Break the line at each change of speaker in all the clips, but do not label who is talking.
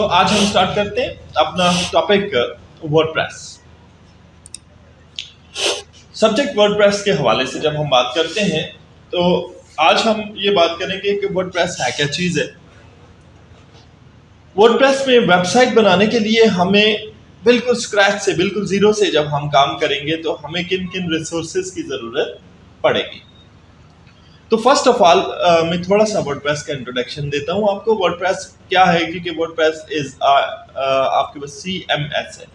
आज हम स्टार्ट करते हैं अपना टॉपिक वर्डप्रेस। सब्जेक्ट वर्डप्रेस के हवाले से जब हम बात करते हैं तो आज हम ये बात करेंगे कि वर्डप्रेस है क्या चीज़ है। वर्डप्रेस में वेबसाइट बनाने के लिए हमें बिल्कुल स्क्रैच से, बिल्कुल जीरो से जब हम काम करेंगे तो हमें किन किन रिसोर्सेज की ज़रूरत पड़ेगी। तो फर्स्ट ऑफ ऑल मैं थोड़ा सा वर्डप्रेस का इंट्रोडक्शन देता हूँ आपको। वर्डप्रेस क्या है, क्योंकि वर्डप्रेस इज आपके पास CMS है,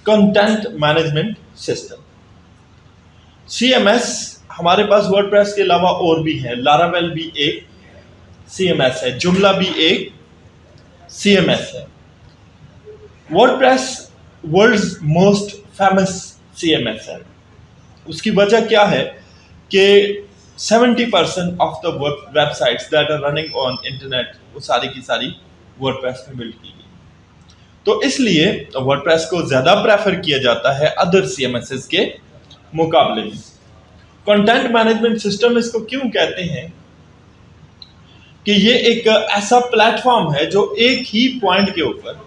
कंटेंट मैनेजमेंट सिस्टम। CMS हमारे पास वर्डप्रेस के अलावा और भी है। लारावेल भी एक CMS है, जुमला भी एक CMS है। WordPress world's most famous CMS है। उसकी वजह क्या है कि 70% of the websites that are running on internet वो सारी की सारी वर्डप्रेस में बिल्ड की गई। तो इसलिए वर्डप्रेस को ज़्यादा प्रेफर किया जाता है अदर CMSs के मुकाबले में। कंटेंट मैनेजमेंट सिस्टम इसको क्यों कहते हैं कि ये एक ऐसा प्लेटफॉर्म है जो एक ही पॉइंट के ऊपर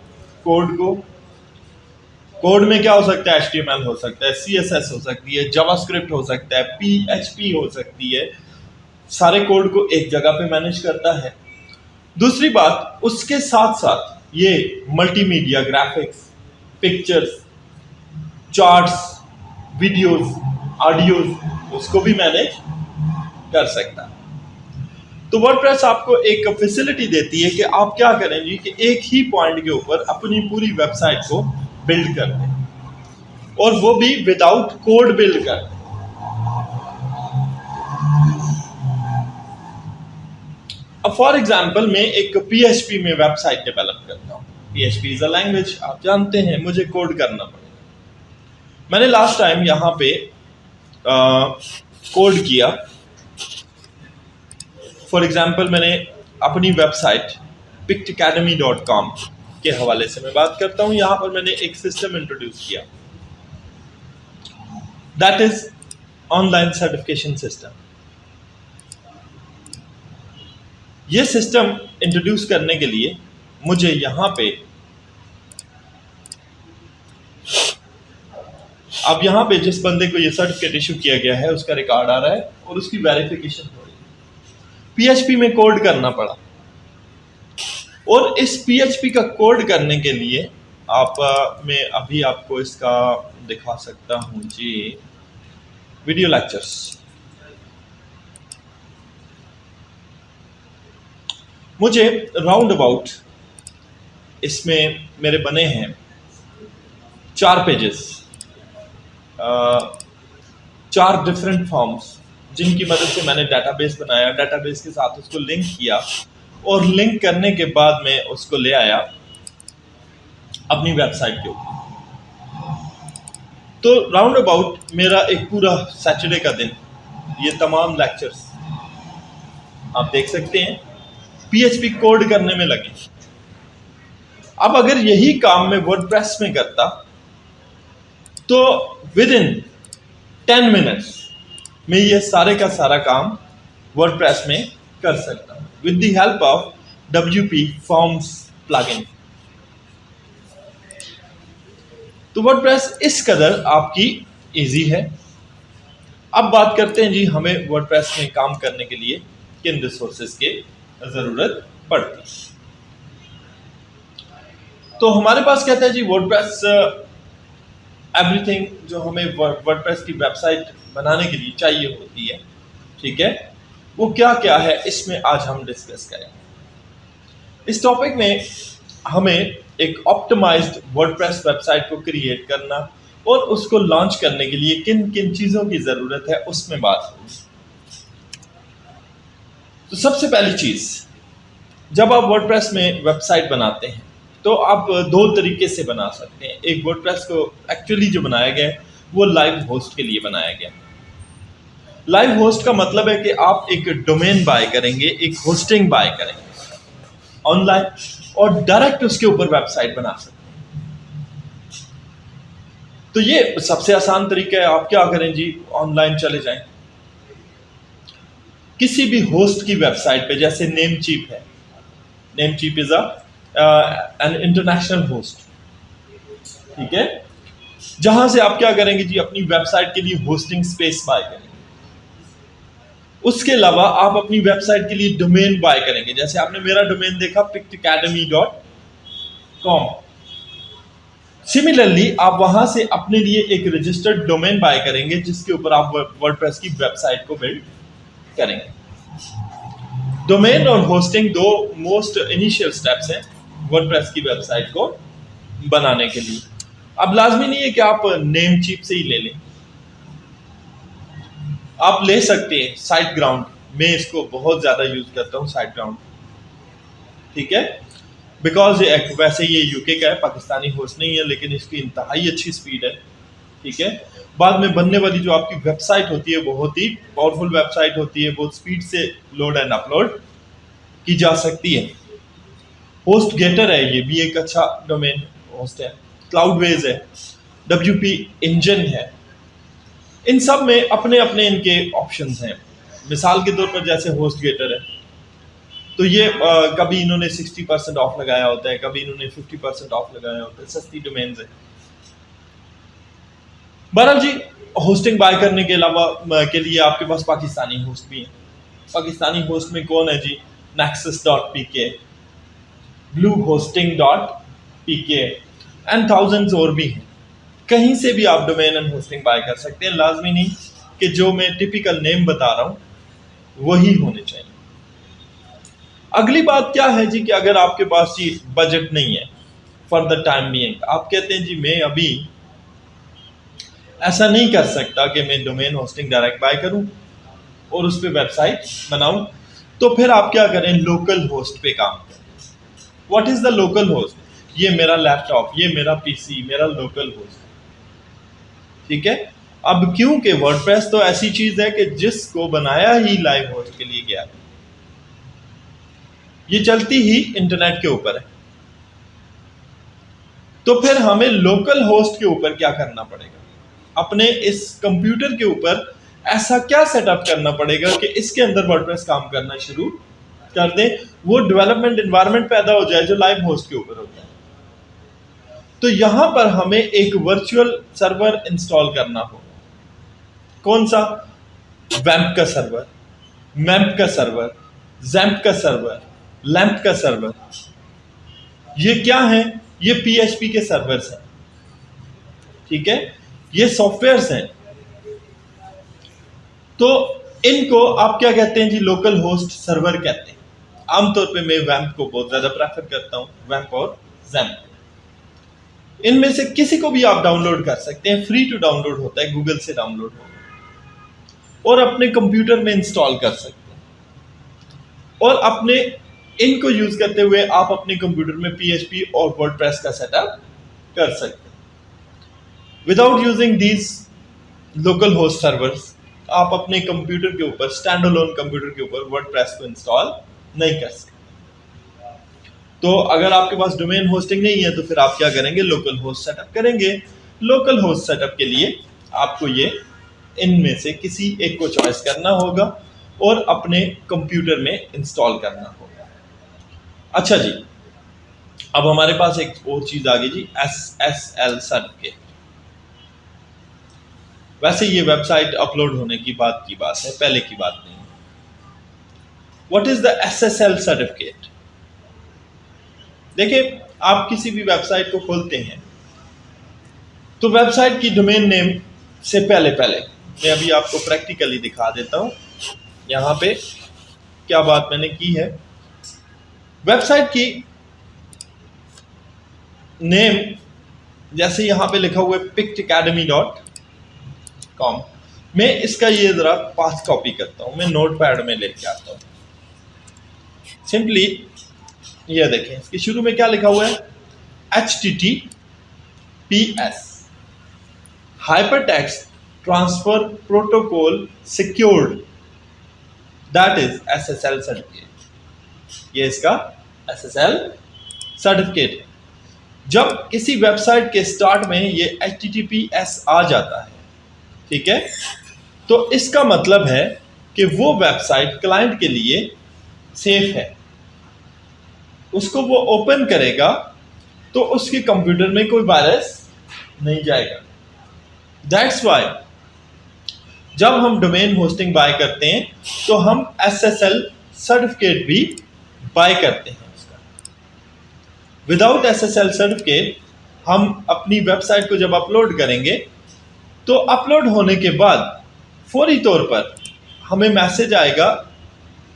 कोड में क्या हो सकता है, HTML हो सकता है, CSS हो सकती है, जावास्क्रिप्ट हो सकता है, PHP हो सकती है। सारे कोड को एक जगह पे मैनेज करता है। दूसरी बात, उसके साथ साथ ये multimedia, graphics, pictures, charts, videos, audios उसको भी मैनेज कर सकता है। तो वर्डप्रेस आपको एक फैसिलिटी देती है कि आप क्या करें जी कि एक ही पॉइंट के ऊपर अपनी पूरी वेबसाइट को बिल्ड कर दें, और वो भी विदाउट कोड बिल्ड कर दें। अब फॉर एग्जांपल मैं एक PHP में वेबसाइट डेवलप करता हूँ। PHP इज अ लैंग्वेज, आप जानते हैं, मुझे कोड करना पड़ेगा। मैंने लास्ट टाइम यहाँ पे कोड किया। फॉर एग्जांपल मैंने अपनी वेबसाइट pictacademy.com के हवाले से मैं बात करता हूं। यहां पर मैंने एक सिस्टम इंट्रोड्यूस किया, that is online certification system. ये सिस्टम इंट्रोड्यूस करने के लिए मुझे यहां पे जिस बंदे को ये सर्टिफिकेट इशू किया गया है उसका रिकॉर्ड आ रहा है और उसकी वेरिफिकेशन हो रही है। PHP में कोड करना पड़ा, और इस PHP का कोड करने के लिए मैं अभी आपको इसका दिखा सकता हूं जी, वीडियो लेक्चर्स। मुझे राउंड अबाउट इसमें मेरे बने हैं 4 पेजेस, 4 डिफरेंट फॉर्म्स, जिनकी मदद से मैंने डाटाबेस बनाया, डाटाबेस के साथ उसको लिंक किया, और लिंक करने के बाद मैं उसको ले आया अपनी वेबसाइट के ऊपर। तो राउंड अबाउट मेरा एक पूरा सैटरडे का दिन ये तमाम लेक्चर्स आप देख सकते हैं PHP कोड करने में लगे। अब अगर यही काम मैं वर्डप्रेस में करता तो विद इन 10 मिनट्स मैं ये सारे का सारा काम वर्डप्रेस में कर सकता हूं with the help of WP Forms plugin। तो वर्डप्रेस इस कदर आपकी इजी है। अब बात करते हैं जी हमें वर्डप्रेस में काम करने के लिए किन रिसोर्सेज की जरूरत पड़ती है। तो हमारे पास कहता है जी वर्डप्रेस एवरीथिंग जो हमें वर्डप्रेस की वेबसाइट बनाने के लिए चाहिए होती है, ठीक है, वो क्या क्या है इसमें आज हम डिस्कस करेंगे। इस टॉपिक में हमें एक ऑप्टिमाइज्ड वर्डप्रेस वेबसाइट को क्रिएट करना और उसको लॉन्च करने के लिए किन किन चीज़ों की ज़रूरत है उसमें बात होगी। तो सबसे पहली चीज़, जब आप वर्डप्रेस में वेबसाइट बनाते हैं तो आप 2 तरीके से बना सकते हैं। एक, वर्डप्रेस को एक्चुअली जो बनाया गया है वो लाइव होस्ट के लिए बनाया गया। लाइव होस्ट का मतलब है कि आप एक डोमेन बाय करेंगे, एक होस्टिंग बाय करेंगे ऑनलाइन, और डायरेक्ट उसके ऊपर वेबसाइट बना सकते हैं। तो ये सबसे आसान तरीका है। आप क्या करें जी, ऑनलाइन चले जाएं, किसी भी होस्ट की वेबसाइट पे, जैसे नेमचीप है, Namecheap is a an international host, ठीक है, जहां से आप क्या करेंगे जी, अपनी वेबसाइट के लिए होस्टिंग स्पेस बाय करेंगे। उसके अलावा आप अपनी वेबसाइट के लिए डोमेन बाय करेंगे। जैसे आपने मेरा डोमेन देखा pictacademy.com, सिमिलरली आप वहां से अपने लिए एक रजिस्टर्ड डोमेन बाय करेंगे जिसके ऊपर आप वर्डप्रेस की वेबसाइट को बिल्ड करेंगे। डोमेन और होस्टिंग दो मोस्ट इनिशियल स्टेप्स हैं वर्डप्रेस की वेबसाइट को बनाने के लिए। अब लाजमी नहीं है कि आप नेम चीप से ही ले लें, आप ले सकते हैं साइट ग्राउंड। मैं इसको बहुत ज्यादा यूज करता हूं साइट ग्राउंड, ठीक है, बिकॉज वैसे ये यूके का है, पाकिस्तानी होस्ट नहीं है, लेकिन इसकी इंतहाई अच्छी स्पीड है, ठीक है। बाद में बनने वाली जो आपकी वेबसाइट होती है बहुत ही पावरफुल वेबसाइट होती है, बहुत स्पीड से लोड एंड अपलोड की जा सकती है। होस्ट गेटर है, ये भी एक अच्छा डोमेन होस्ट है। क्लाउडवेज है, WP इंजन है, इन सब में अपने अपने इनके ऑप्शंस हैं। मिसाल के तौर पर जैसे होस्ट गेटर है, तो ये कभी इन्होंने 60% ऑफ लगाया होता है, कभी इन्होंने 50% ऑफ लगाया होता है, सस्ती डोमेन्स है। बहरहाल जी, होस्टिंग बाय करने के अलावा के लिए आपके पास पाकिस्तानी होस्ट भी है। पाकिस्तानी होस्ट में कौन है जी, nexus.pk, bluehosting.pk एंड थाउजेंड्स और भी हैं। कहीं से भी आप डोमेन एंड होस्टिंग बाय कर सकते हैं, लाजमी नहीं कि जो मैं टिपिकल नेम बता रहा हूं वही होने चाहिए। अगली बात क्या है जी कि अगर आपके पास जी बजट नहीं है फॉर द टाइम बीइंग, आप कहते हैं जी मैं अभी ऐसा नहीं कर सकता कि मैं डोमेन होस्टिंग डायरेक्ट बाय करूं और उस पर वेबसाइट बनाऊं, तो फिर आप क्या करें, लोकल होस्ट पे काम करें। What is the local host? ये मेरा लैपटॉप, ये मेरा पीसी, मेरा लोकल होस्ट, ठीक है। अब क्योंकि वर्डप्रेस तो ऐसी चीज है कि जिसको बनाया ही लाइव होस्ट के लिए गया, ये चलती ही इंटरनेट के ऊपर है, तो फिर हमें लोकल होस्ट के ऊपर क्या करना पड़ेगा, अपने इस कंप्यूटर के ऊपर ऐसा क्या सेटअप करना पड़ेगा कि इसके अंदर वर्डप्रेस काम करना शुरू कर दे, वो डेवलपमेंट एनवायरनमेंट पैदा हो जाए जो लाइव होस्ट के ऊपर होता है। तो यहां पर हमें एक वर्चुअल सर्वर इंस्टॉल करना होगा। कौन सा? वैम्प का सर्वर, मैम्प का सर्वर, जैम्प का सर्वर, लैम्प का सर्वर। ये क्या है? ये PHP के सर्वर्स हैं, ठीक है, ये सॉफ्टवेयर्स हैं। तो इनको आप क्या कहते हैं जी, लोकल होस्ट सर्वर कहते हैं। आमतौर पे मैं वैम्प को बहुत ज्यादा प्रेफर करता हूं, वैम्प और जैम्प। इनमें से किसी को भी आप डाउनलोड कर सकते हैं, फ्री टू डाउनलोड होता है, गूगल से डाउनलोड होगा और अपने कंप्यूटर में इंस्टॉल कर सकते हैं। और अपने इनको यूज करते हुए आप अपने कंप्यूटर में PHP और वर्डप्रेस का सेटअप कर सकते हैं। Without using these local host servers आप अपने कंप्यूटर के ऊपर, स्टैंड अलोन कंप्यूटर के ऊपर वर्डप्रेस को इंस्टॉल नहीं कर सकते। तो अगर आपके पास डोमेन होस्टिंग नहीं है तो फिर आप क्या करेंगे, लोकल होस्ट सेटअप करेंगे। लोकल होस्ट सेटअप के लिए आपको ये इनमें से किसी एक को चॉइस करना होगा और अपने कंप्यूटर में इंस्टॉल करना होगा। अच्छा जी, अब हमारे पास एक और चीज आ गई जी, SSL सर्टिफिकेट। वैसे ये वेबसाइट अपलोड होने की बात है, पहले की बात नहीं। What is the SSL certificate? देखिए, आप किसी भी वेबसाइट को खोलते हैं तो वेबसाइट की डोमेन नेम से पहले मैं अभी आपको प्रैक्टिकली दिखा देता हूं यहां पे क्या बात मैंने की है। वेबसाइट की नेम जैसे यहां पे लिखा हुआ है pictacademy.com, मैं इसका ये जरा पाथ कॉपी करता हूं, मैं नोटपैड में लेके आता हूं। सिंपली ये देखें, इसके शुरू में क्या लिखा हुआ है, HTTPS hypertext transfer protocol secured, that is SSL certificate. ये इसका SSL सर्टिफिकेट है। जब किसी वेबसाइट के स्टार्ट में ये HTTPS आ जाता है, ठीक है, तो इसका मतलब है कि वो वेबसाइट क्लाइंट के लिए सेफ है। उसको वो ओपन करेगा तो उसके कंप्यूटर में कोई वायरस नहीं जाएगा। दैट्स वाई जब हम डोमेन होस्टिंग बाय करते हैं तो हम SSL सर्टिफिकेट भी बाय करते हैं उसका। विदाउट SSL सर्टिफिकेट हम अपनी वेबसाइट को जब अपलोड करेंगे तो अपलोड होने के बाद फौरी तौर पर हमें मैसेज आएगा,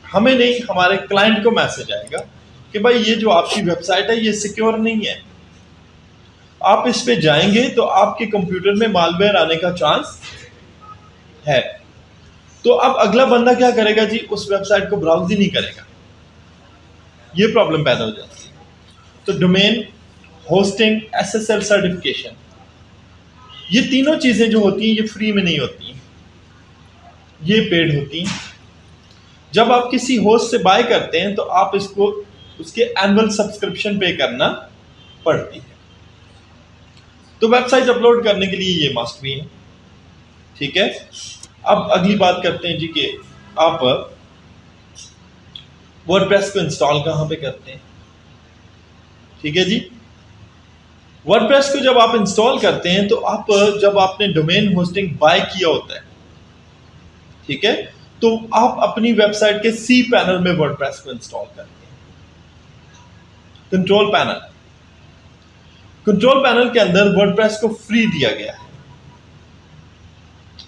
हमें नहीं हमारे क्लाइंट को मैसेज आएगा कि भाई ये जो आपकी वेबसाइट है ये सिक्योर नहीं है, आप इस पे जाएंगे तो आपके कंप्यूटर में मालवेयर आने का चांस है। तो अब अगला बंदा क्या करेगा जी, उस वेबसाइट को ब्राउज ही नहीं करेगा, ये प्रॉब्लम पैदा हो जाती है। तो डोमेन होस्टिंग, SSL सर्टिफिकेशन, ये तीनों चीजें जो होती हैं ये फ्री में नहीं होती हैं, ये पेड होती हैं। जब आप किसी होस्ट से बाय करते हैं तो आप इसको उसके एनुअल सब्सक्रिप्शन पे करना पड़ती है। तो वेबसाइट अपलोड करने के लिए ये मस्ट भी है, ठीक है। अब अगली बात करते हैं जी कि आप वर्डप्रेस को इंस्टॉल कहां पे करते हैं, ठीक है जी। वर्डप्रेस को जब आप इंस्टॉल करते हैं तो आप जब आपने डोमेन होस्टिंग बाय किया होता है, ठीक है, तो आप अपनी वेबसाइट के सी पैनल में वर्डप्रेस को इंस्टॉल करते हैं। कंट्रोल पैनल के अंदर वर्डप्रेस को फ्री दिया गया है,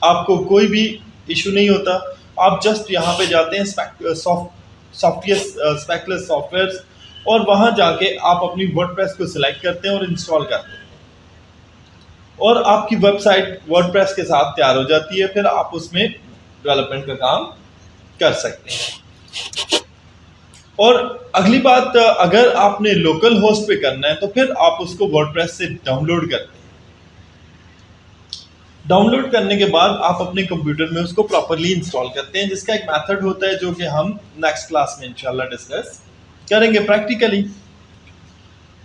आपको कोई भी इशू नहीं होता। आप जस्ट यहां पे जाते हैं स्पेक्युलस सॉफ्टवेयर और वहां जाके आप अपनी वर्डप्रेस को सिलेक्ट करते हैं और इंस्टॉल करते हैं और आपकी वेबसाइट वर्डप्रेस के साथ तैयार हो जाती है। फिर आप उसमें डेवलपमेंट का काम कर सकते हैं। और अगली बात, अगर आपने लोकल होस्ट पे करना है तो फिर आप उसको वर्डप्रेस से डाउनलोड करते हैं। डाउनलोड करने के बाद आप अपने कंप्यूटर में उसको प्रॉपरली इंस्टॉल करते हैं, जिसका एक मेथड होता है जो कि हम नेक्स्ट क्लास में इंशाल्लाह डिस्कस करेंगे प्रैक्टिकली।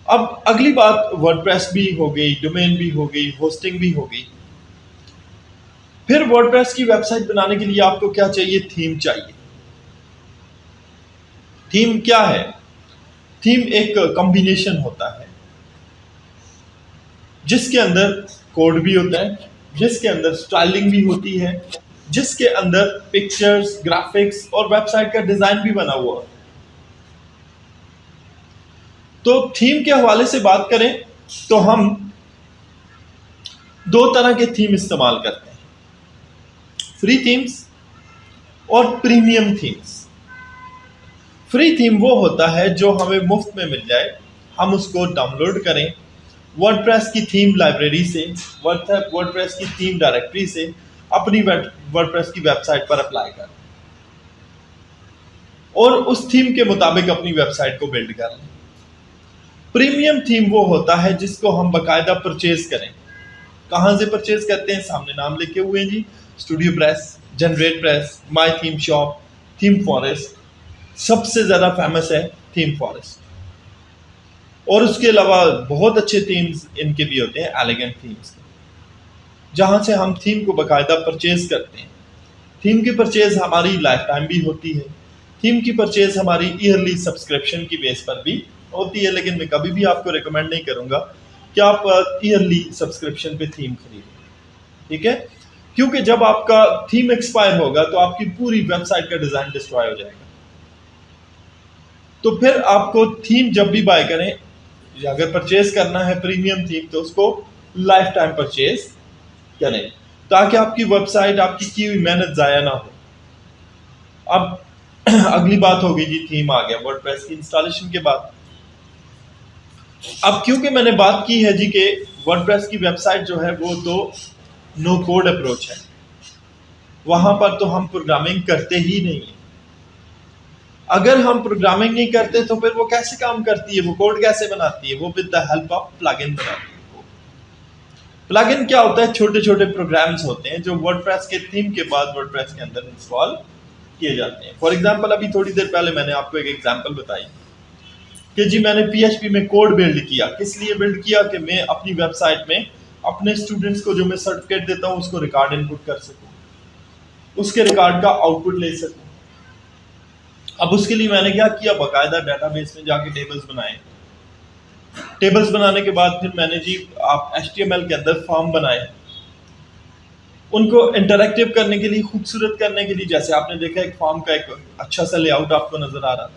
अब अगली बात, वर्डप्रेस भी हो गई, डोमेन भी हो गई, होस्टिंग भी हो गई। फिर वर्डप्रेस की वेबसाइट बनाने के लिए आपको क्या चाहिए? थीम चाहिए। थीम क्या है? थीम एक कॉम्बिनेशन होता है जिसके अंदर कोड भी होता है, जिसके अंदर स्टाइलिंग भी होती है, जिसके अंदर पिक्चर्स, ग्राफिक्स और वेबसाइट का डिजाइन भी बना हुआ है। तो थीम के हवाले से बात करें तो हम दो तरह के थीम इस्तेमाल करते हैं, फ्री थीम्स और प्रीमियम थीम्स। फ्री थीम वो होता है जो हमें मुफ्त में मिल जाए, हम उसको डाउनलोड करें वर्डप्रेस की थीम लाइब्रेरी से, वर्डप्रेस की थीम डायरेक्टरी से अपनी वर्डप्रेस की वेबसाइट पर अप्लाई करें और उस थीम के मुताबिक अपनी वेबसाइट को बिल्ड कर लें। प्रीमियम थीम वो होता है जिसको हम बाकायदा परचेज करें। कहां से परचेज करते हैं? सामने नाम लिखे हुए हैं जी, StudioPress, GeneratePress, MyThemeShop, ThemeForest. सबसे ज्यादा फेमस है थीम फॉरेस्ट और उसके अलावा बहुत अच्छे थीम्स इनके भी होते हैं, एलिगेंट थीम्स के, जहां से हम थीम को बाकायदा परचेज करते हैं। थीम की परचेज हमारी लाइफ टाइम भी होती है, थीम की परचेज हमारी ईयरली सब्सक्रिप्शन की बेस पर भी होती है, लेकिन मैं कभी भी आपको रिकमेंड नहीं करूंगा कि आप ईयरली सब्सक्रिप्शन पे थीम खरीदें, ठीक है, क्योंकि जब आपका थीम एक्सपायर होगा तो आपकी पूरी वेबसाइट का डिजाइन डिस्ट्रॉय हो जाएगा। तो फिर आपको थीम जब भी बाय करें, अगर परचेज करना है प्रीमियम थीम, तो उसको लाइफ टाइम परचेज करें ताकि आपकी वेबसाइट, आपकी की हुई मेहनत जाया ना हो। अब अगली बात हो गई जी, थीम आ गया वर्डप्रेस की इंस्टॉलेशन के बाद। अब क्योंकि मैंने बात की है जी कि वर्डप्रेस की वेबसाइट जो है वो तो नो कोड अप्रोच है, वहां पर तो हम प्रोग्रामिंग करते ही नहीं है। अगर हम प्रोग्रामिंग नहीं करते तो फिर वो कैसे काम करती है, वो कोड कैसे बनाती है? वो with the help of plugin बनाती है। प्लगइन क्या होता है? छोटे छोटे प्रोग्राम्स होते हैं जो वर्डप्रेस के थीम के बाद वर्डप्रेस के अंदर इंस्टॉल किए जाते हैं। फॉर एग्जांपल, अभी थोड़ी देर पहले मैंने आपको एक एग्जांपल बताई कि जी मैंने PHP में कोड बिल्ड किया। किस लिए बिल्ड किया? कि मैं अपनी वेबसाइट में अपने स्टूडेंट्स को जो मैं सर्टिफिकेट देता हूं उसको रिकॉर्ड इनपुट कर सकूं, उसके रिकॉर्ड का आउटपुट ले सकूं। अब उसके लिए मैंने क्या किया, बाकायदा डेटाबेस में जाके टेबल्स बनाए। टेबल्स बनाने के बाद फिर मैंने जी आप HTML के अंदर फॉर्म बनाए, उनको इंटरैक्टिव करने के लिए, खूबसूरत करने के लिए। जैसे आपने देखा एक फॉर्म का एक अच्छा सा लेआउट आपको नजर आ रहा था,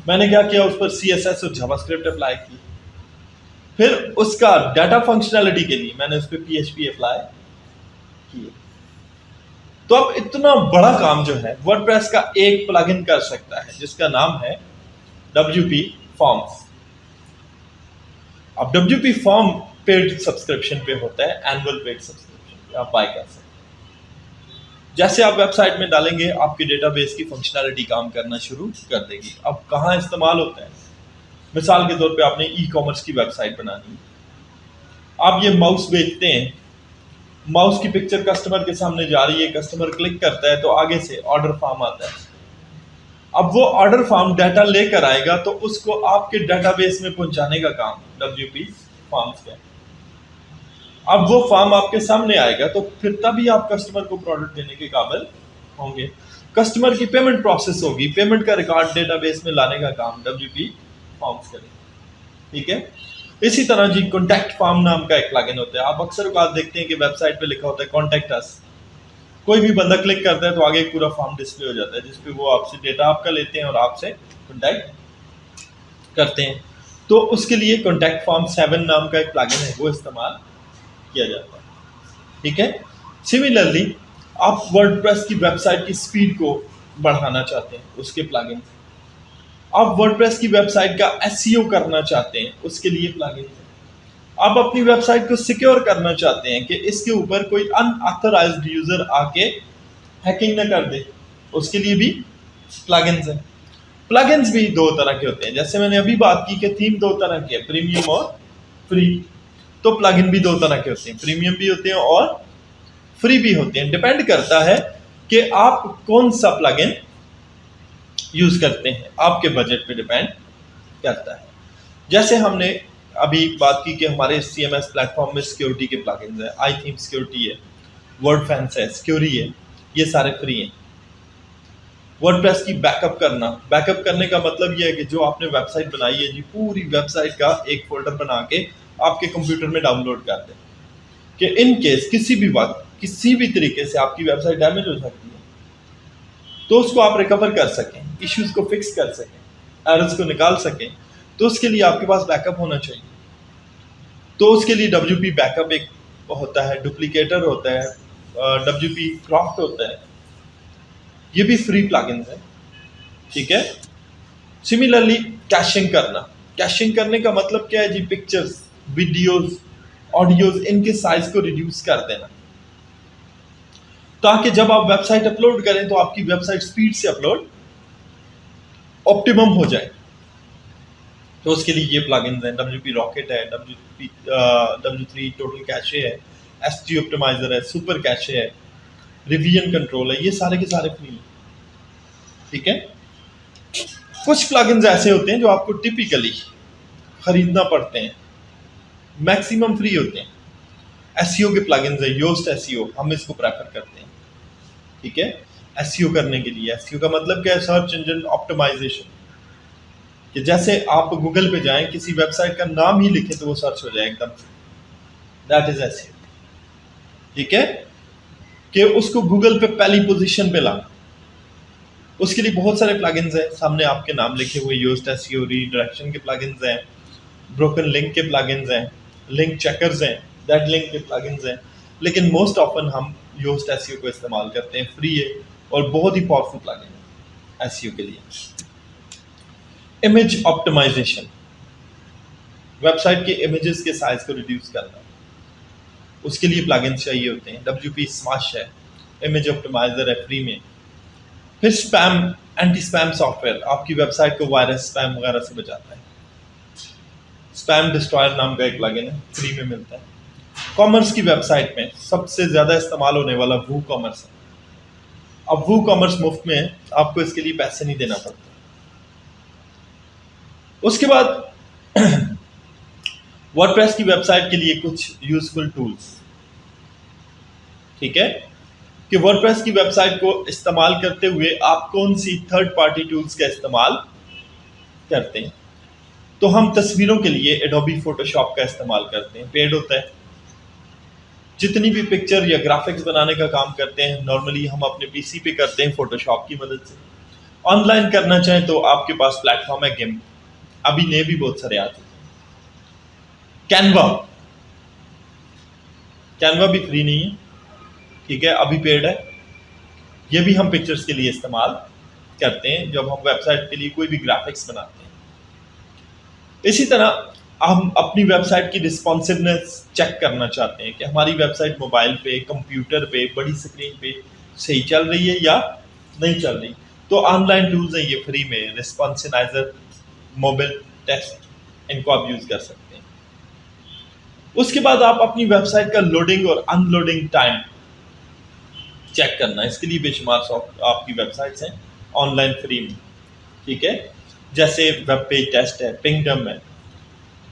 मैंने क्या किया, उस पर CSS और जावास्क्रिप्ट अप्लाई की। फिर उसका डाटा फंक्शनैलिटी के लिए मैंने उस पर PHP अप्लाई किए। तो अब इतना बड़ा काम जो है वर्डप्रेस का एक प्लगइन कर सकता है, जिसका नाम है WP फॉर्म्स। अब WP फॉर्म पेड सब्सक्रिप्शन पे होता है, एनुअल पेड सब्सक्रिप्शन पे आप बाय कर सकते हैं। जैसे आप वेबसाइट में डालेंगे, आपकी डेटाबेस की फंक्शनैलिटी काम करना शुरू कर देगी। अब कहाँ इस्तेमाल होता है, मिसाल के तौर पे आपने ई-कॉमर्स की वेबसाइट बनानी है, आप ये माउस बेचते हैं, माउस की पिक्चर कस्टमर के सामने जा रही है, कस्टमर क्लिक करता है तो आगे से ऑर्डर फॉर्म आता है। अब वो ऑर्डर फॉर्म डाटा लेकर आएगा तो उसको आपके डाटाबेस में पहुंचाने का काम WP फॉर्म्स का। अब वो फॉर्म आपके सामने आएगा तो फिर तभी आप कस्टमर को प्रोडक्ट देने के काबिल होंगे। कस्टमर की पेमेंट प्रोसेस होगी, पेमेंट का रिकॉर्ड डेटाबेस में लाने का काम WP फॉर्म्स करेगा। ठीक है, इसी तरह जी कॉन्टैक्ट फॉर्म नाम का एक प्लगइन होता है। आप अक्सर बात देखते हैं कि वेबसाइट पे लिखा होता है कॉन्टैक्ट अस। कोई भी बंदा क्लिक करता है तो आगे एक पूरा फॉर्म डिस्प्ले हो जाता है, जिसपे वो आपसे डेटा आपका लेते हैं और आपसे कॉन्टैक्ट करते हैं। तो उसके लिए कॉन्टैक्ट फॉर्म 7 नाम का एक प्लगइन है, वो इस्तेमाल किया जाता है। ठीक है, सिमिलरली आप वर्डप्रेस की वेबसाइट की स्पीड को बढ़ाना चाहते हैं, उसके प्लगइन। आप वर्डप्रेस की वेबसाइट का SEO करना चाहते हैं, उसके लिए प्लगइन है। आप अपनी वेबसाइट को सिक्योर करना चाहते हैं कि इसके ऊपर कोई अनऑथराइज्ड यूजर आके हैकिंग न कर दे, उसके लिए भी प्लगइन्स हैं। प्लगइन्स भी दो तरह के होते हैं, जैसे मैंने अभी बात की कि थीम दो तरह के, प्रीमियम और फ्री। तो प्लगइन भी दो तरह के होते हैं, प्रीमियम भी होते हैं और फ्री भी होते हैं। डिपेंड करता है कि आप कौन सा प्लगइन यूज करते हैं, आपके बजट पे डिपेंड करता है। जैसे हमने अभी बात की कि हमारे CMS प्लेटफॉर्म में सिक्योरिटी के प्लगइन्स है, iTheme सिक्योरिटी है, वर्डफेंस है, सिक्योरी है, ये सारे फ्री हैं। वर्डप्रेस की बैकअप करने का मतलब ये है कि जो आपने वेबसाइट बनाई है जी, पूरी वेबसाइट का एक फोल्डर बना के आपके कंप्यूटर में डाउनलोड कर दें कि इन केस किसी भी वक्त किसी भी तरीके से आपकी वेबसाइट डैमेज हो सकती है तो उसको आप रिकवर कर सकें, इश्यूज को फिक्स कर सकें, एरर्स को निकाल सकें। तो उसके लिए आपके पास बैकअप होना चाहिए। तो उसके लिए WP बैकअप एक होता है, डुप्लीकेटर होता है, WP क्रॉफ्ट होता है, ये भी फ्री प्लगइन्स है। ठीक है, सिमिलरली कैशिंग करने का मतलब क्या है जी, पिक्चर्स, वीडियोस, ऑडियोज, इनके साइज को रिड्यूस कर देना, ताकि जब आप वेबसाइट अपलोड करें तो आपकी वेबसाइट स्पीड से अपलोड ऑप्टिमम हो जाए। तो उसके लिए ये प्लगइन्स हैं, WP रॉकेट है, W3 टोटल कैशे है, SG ऑप्टिमाइजर है, सुपर कैशे है, रिवीजन कंट्रोल है, ये सारे के सारे फ्री हैं। ठीक है, कुछ प्लगइन्स ऐसे होते हैं जो आपको टिपिकली खरीदना पड़ते हैं, मैक्सिमम फ्री होते हैं। SEO के प्लगइन्स है, योस्ट SEO, हम इसको प्रेफर करते हैं। ठीक है, SEO करने के लिए, SEO का मतलब क्या है, सर्च इंजन ऑप्टिमाइजेशन, कि जैसे आप गूगल पे जाएं, किसी वेबसाइट का नाम ही लिखें तो वो सर्च हो जाए एकदम से, दैट इज SEO। ठीक है, कि उसको गूगल पे पहली पोजीशन पे लाना, उसके लिए बहुत सारे प्लगइन्स हैं, सामने आपके नाम लिखे हुए, योस्ट SEO, रीडायरेक्शन के प्लगइन्स हैं, ब्रोकन लिंक के प्लगइन्स हैं, लिंक चेकर्स हैं, दैट लिंक के प्लगइन्स हैं। लेकिन मोस्ट ऑफन हम योस्ट SEO को इस्तेमाल करते हैं, फ्री है और बहुत ही पावरफुल प्लगइन है SEO के लिए। इमेज ऑप्टिमाइजेशन, वेबसाइट के इमेजेस के साइज को रिड्यूस करना, उसके लिए प्लगइन्स चाहिए होते हैं। WP स्मैश है, इमेज ऑप्टिमाइजर है फ्री में। फिर स्पैम, एंटी स्पैम सॉफ्टवेयर आपकी वेबसाइट को वायरस, स्पैम वगैरह से बचाता है। स्पैम डिस्ट्रॉयर नाम का एक प्लगइन है, फ्री में मिलता है। कॉमर्स की वेबसाइट में सबसे ज्यादा इस्तेमाल होने वाला WooCommerce है। अब WooCommerce मुफ्त में है, आपको इसके लिए पैसे नहीं देना पड़ता। उसके बाद वर्डप्रेस की वेबसाइट के लिए कुछ यूजफुल टूल्स। ठीक है, कि वर्डप्रेस की वेबसाइट को इस्तेमाल करते हुए आप कौन सी थर्ड पार्टी टूल्स का इस्तेमाल करते हैं। तो हम तस्वीरों के लिए एडोबी फोटोशॉप का इस्तेमाल करते हैं, पेड होता है। जितनी भी पिक्चर या ग्राफिक्स बनाने का काम करते हैं नॉर्मली हम अपने पीसी पे करते हैं फोटोशॉप की मदद से। ऑनलाइन करना चाहें तो आपके पास प्लेटफॉर्म है गिम्प, अभी नए भी बहुत सारे आते हैं। कैनवा, कैनवा भी फ्री नहीं है, ठीक है, अभी पेड है। ये भी हम पिक्चर्स के लिए इस्तेमाल करते हैं जब हम वेबसाइट के लिए कोई भी ग्राफिक्स बनाते हैं। इसी तरह हम अपनी वेबसाइट की रिस्पॉन्सिवनेस चेक करना चाहते हैं कि हमारी वेबसाइट मोबाइल पे, कंप्यूटर पे, बड़ी स्क्रीन पे सही चल रही है या नहीं चल रही। तो ऑनलाइन टूल्स हैं ये फ्री में, रिस्पॉन्सिनाइजर, मोबाइल टेस्ट, इनको आप यूज़ कर सकते हैं। उसके बाद आप अपनी वेबसाइट का लोडिंग और अनलोडिंग टाइम चेक करना, इसके लिए बेशुमार आपकी वेबसाइट्स हैं ऑनलाइन फ्री में, ठीक है, जैसे वेब पेज टेस्ट है, पिंगडम है।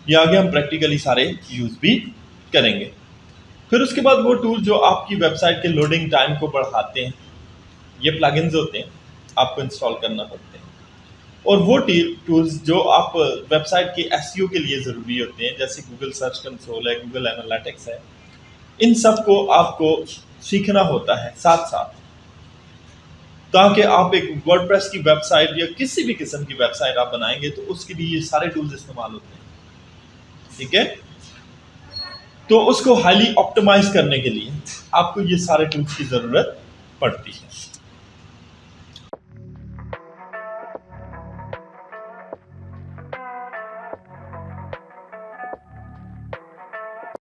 ये आगे हम प्रैक्टिकली सारे यूज़ भी करेंगे। फिर उसके बाद वो टूल जो आपकी वेबसाइट के लोडिंग टाइम को बढ़ाते हैं, ये प्लगइन्स होते हैं, आपको इंस्टॉल करना पड़ते हैं। और वो टूल्स जो आप वेबसाइट के एसईओ के लिए ज़रूरी होते हैं, जैसे गूगल सर्च कंसोल है, गूगल एनालिटिक्स है, इन सब को आपको सीखना होता है साथ साथ, ताकि आप एक वर्डप्रेस की वेबसाइट या किसी भी किस्म की वेबसाइट आप बनाएंगे तो उसके लिए ये सारे टूल्स इस्तेमाल होते हैं, ठीक है। तो उसको हाईली ऑप्टिमाइज करने के लिए आपको ये सारे टूल्स की ज़रूरत पड़ती है।